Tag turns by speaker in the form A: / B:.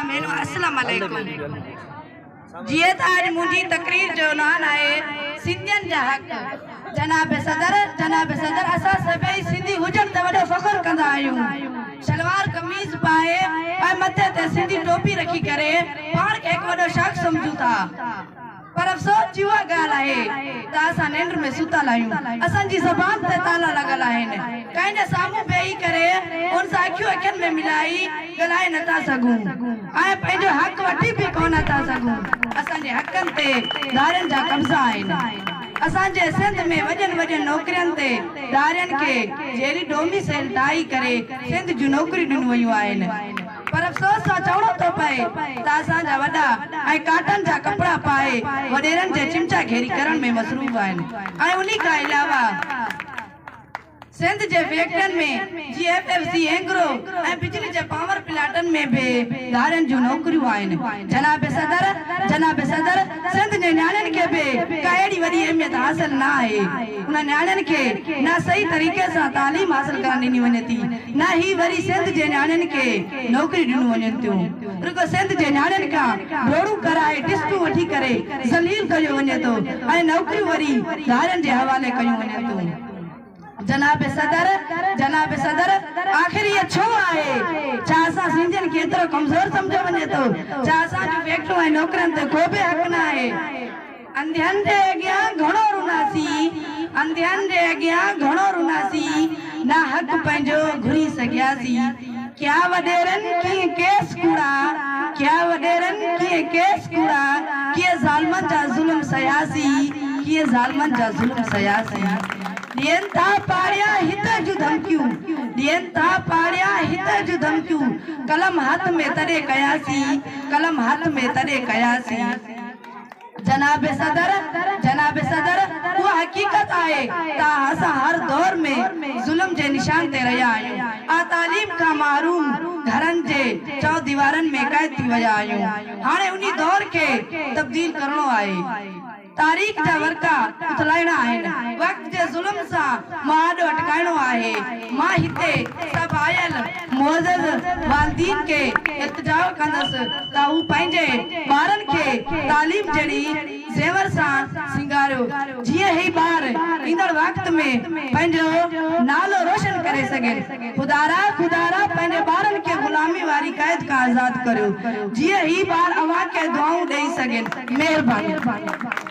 A: आमीन अस्सलाम वालेकुम। जिए त आज मुंहिंजी तकरीर जो नान आहे सिंधियन जा हक़। जनाब सदर असां सभई सिंधी हुजण त वॾो फ़ख्र कंदा आहियूं। सलवार कमीज पाए ऐं मथे ते सिंधी टोपी रखी करे पाण खे हिकु वॾो शख़्स सम्झूं था। पर अफ़सोस जी उहा ॻाल्हि आहे त असां निंड में सुतल आहियूं। असांजी ज़बान ते ताला लॻल आहिनि। कंहिंजे साम्हूं वेही करे उन सां अखियुनि में मिलाई ॻाल्हाए नथा सघूं ऐं पंहिंजो हक़ वठी बि कोन था सघूं। असांजे हक़नि ते दारियुनि जा कब्ज़ा आहिनि। असांजे सिंध में वॾनि नौकरियुनि ते दारियुनि खे जहिड़ी डोमिसाइल ठाही करे सिंध जूं नौकरियूं ॾिनियूं वयूं आहिनि। पर अफ़सोस सां चवणो थो पए त असांजा वॾा ऐं काटन जा कपिड़ा पाए वॾेरनि जे चिमचा घेरी करण में मसरूफ़ आहिनि। ऐं उन्ही खां अलावा सिंध जे फैक्ट्रियुनि में GFFC एंग्रो ऐं बिजली जे पावर प्लांटनि में भी दारियुनि जूं नौकरियूं आहिनि। जनाब सदर सिंध जे न्याणियुनि खे भी का अहिड़ी वॾी अहमियत हासिल न आहे। उन न्याणियुनि खे न सही तरीक़े सां तालीम हासिल करण ॾिनी वञे थी, न ही वरी सिंध जे न्याणियुनि खे नौकरी ॾिनियूं वञनि थियूं। रुगो सिंध जे न्याणियुनि खां रोड़ू कराए टिस्टूं वठी करे ज़लील कयो वञे थो ऐं नौकरियूं वरी दारियुनि जे हवाले कयूं वञनि थियूं। जनाब सदर आखिर ये छो आहे? छा असां सिंधियुनि खे एतिरो कमज़ोर सम्झो वञे थो? छा असांजूं फैक्ट्रियूं ऐं नौकरियुनि ते को बि हक़ न आहे? अंधियनि जे अॻियां घणो रुनासीं, न हक़ पंहिंजो घुरी सघियासीं। क्या वॾेरनि कीअं केस कूड़ा, कीअं ज़ालिमनि जा ज़ुल्म सयासीं। ॾियनि था पाड़िया हित जूं धमकियूं, कलम हथ में तॾहिं कयासीं। जनाब सदर उहा हक़ीक़त आहे त असां हर दौर में ज़ुल्म जे निशान ते रहिया आहियूं। तालीम खां महरूम घरनि जे चौ दीवारनि में कैद थी विया आहियूं। हाणे उन्ही दौर खे तब्दील करणो आहे। तारीख़ जा वर्का उथलाइणा आहिनि। वक़्त जे ज़ुल्म सां मुआदो अटकाइणो आहे। मां हिते सभु आयल मुअज़्ज़ज़ वालिदीन खे इल्तिजा कंदसि त हू पंहिंजे ॿारनि खे तालीम जहिड़ी ज़ेवर सां सिंगारियो, जीअं ही ॿार ईंदड़ वक़्त में पंहिंजो नालो रोशन करे सघनि। खुदारा पंहिंजे ॿारनि खे ग़ुलामी वारी क़ैद खां आज़ाद करियो, जीअं ही ॿार अव्हां खे दुआऊं ॾेई सघनि। महिरबानी।